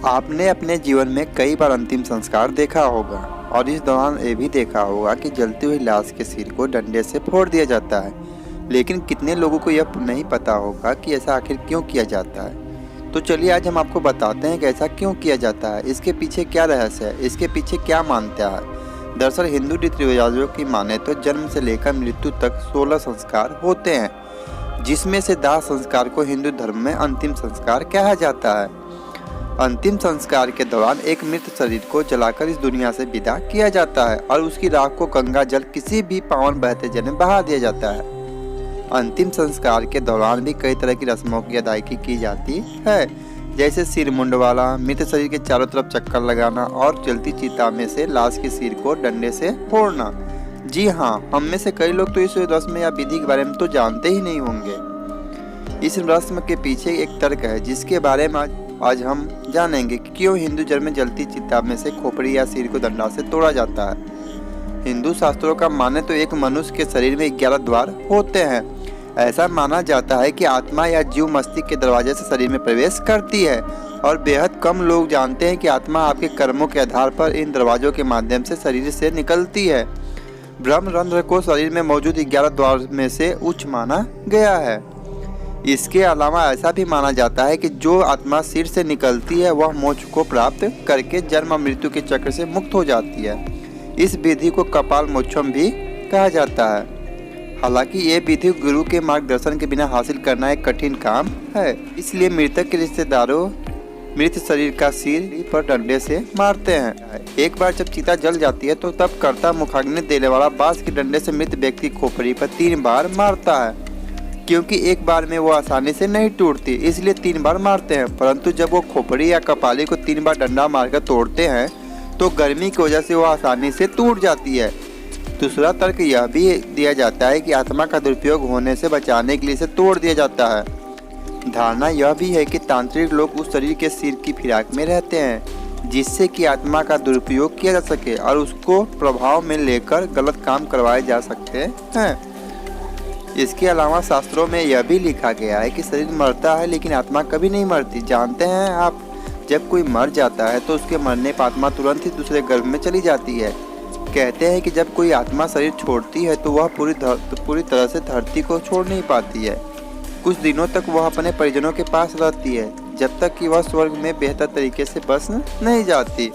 आपने अपने जीवन में कई बार अंतिम संस्कार देखा होगा और इस दौरान ये भी देखा होगा कि जलती हुई लाश के सिर को डंडे से फोड़ दिया जाता है। लेकिन कितने लोगों को यह नहीं पता होगा कि ऐसा आखिर क्यों किया जाता है। तो चलिए आज हम आपको बताते हैं कि ऐसा क्यों किया जाता है, इसके पीछे क्या रहस्य है, इसके पीछे क्या मान्यता है। दरअसल हिंदू रीति रिवाजों की माने तो जन्म से लेकर मृत्यु तक 16 संस्कार होते हैं, जिसमें से दाह संस्कार को हिंदू धर्म में अंतिम संस्कार कहा जाता है। अंतिम संस्कार के दौरान एक मृत शरीर को जलाकर इस दुनिया से विदा किया जाता है और उसकी राख को गंगा जल किसी भी पावन बहते जल में बहा दिया जाता है। अंतिम संस्कार के दौरान भी कई तरह की रस्मों की अदायगी की जाती है, जैसे सिर मुंडवाना, मृत शरीर के चारों तरफ चक्कर लगाना और जलती चिता में से लाश के सिर को डंडे से फोड़ना। जी हाँ, हम में से कई लोग तो इस रस्म या विधि के बारे में तो जानते ही नहीं होंगे। इस रस्म के पीछे एक तर्क है जिसके बारे में आज हम जानेंगे कि क्यों हिंदू धर्म में जलती चिता में से खोपड़ी या सिर को डंडा से तोड़ा जाता है। हिंदू शास्त्रों का माने तो एक मनुष्य के शरीर में 11 द्वार होते हैं। ऐसा माना जाता है कि आत्मा या जीव मस्तिष्क के दरवाजे से शरीर में प्रवेश करती है और बेहद कम लोग जानते हैं कि आत्मा आपके कर्मों के आधार पर इन दरवाजों के माध्यम से शरीर से निकलती है। ब्रह्मरंध्र को शरीर में मौजूद 11 द्वार में से उच्च माना गया है। इसके अलावा ऐसा भी माना जाता है कि जो आत्मा सिर से निकलती है वह मोक्ष को प्राप्त करके जन्म और मृत्यु के चक्र से मुक्त हो जाती है। इस विधि को कपाल मोक्षम भी कहा जाता है। हालांकि ये विधि गुरु के मार्गदर्शन के बिना हासिल करना एक कठिन काम है, इसलिए मृतक के रिश्तेदारों मृत शरीर का सिर पर डंडे से मारते हैं। एक बार जब चिता जल जाती है तो तब कर्ता मुखाग्नि देने वाला बांस के डंडे से मृत व्यक्ति खोपड़ी पर 3 बार मारता है। क्योंकि एक बार में वो आसानी से नहीं टूटती, इसलिए 3 बार मारते हैं। परंतु जब वो खोपड़ी या कपाली को 3 बार डंडा मारकर तोड़ते हैं तो गर्मी की वजह से वो आसानी से टूट जाती है। दूसरा तर्क यह भी दिया जाता है कि आत्मा का दुरुपयोग होने से बचाने के लिए इसे तोड़ दिया जाता है। धारणा यह भी है कि तांत्रिक लोग उस शरीर के सिर की फिराक में रहते हैं जिससे कि आत्मा का दुरुपयोग किया जा सके और उसको प्रभाव में लेकर गलत काम करवाए जा सकते हैं। इसके अलावा शास्त्रों में यह भी लिखा गया है कि शरीर मरता है लेकिन आत्मा कभी नहीं मरती। जानते हैं आप, जब कोई मर जाता है तो उसके मरने पर आत्मा तुरंत ही दूसरे गर्भ में चली जाती है। कहते हैं कि जब कोई आत्मा शरीर छोड़ती है तो वह पूरी तरह से धरती को छोड़ नहीं पाती है। कुछ दिनों तक वह अपने परिजनों के पास रहती है जब तक कि वह स्वर्ग में बेहतर तरीके से बस नहीं जाती।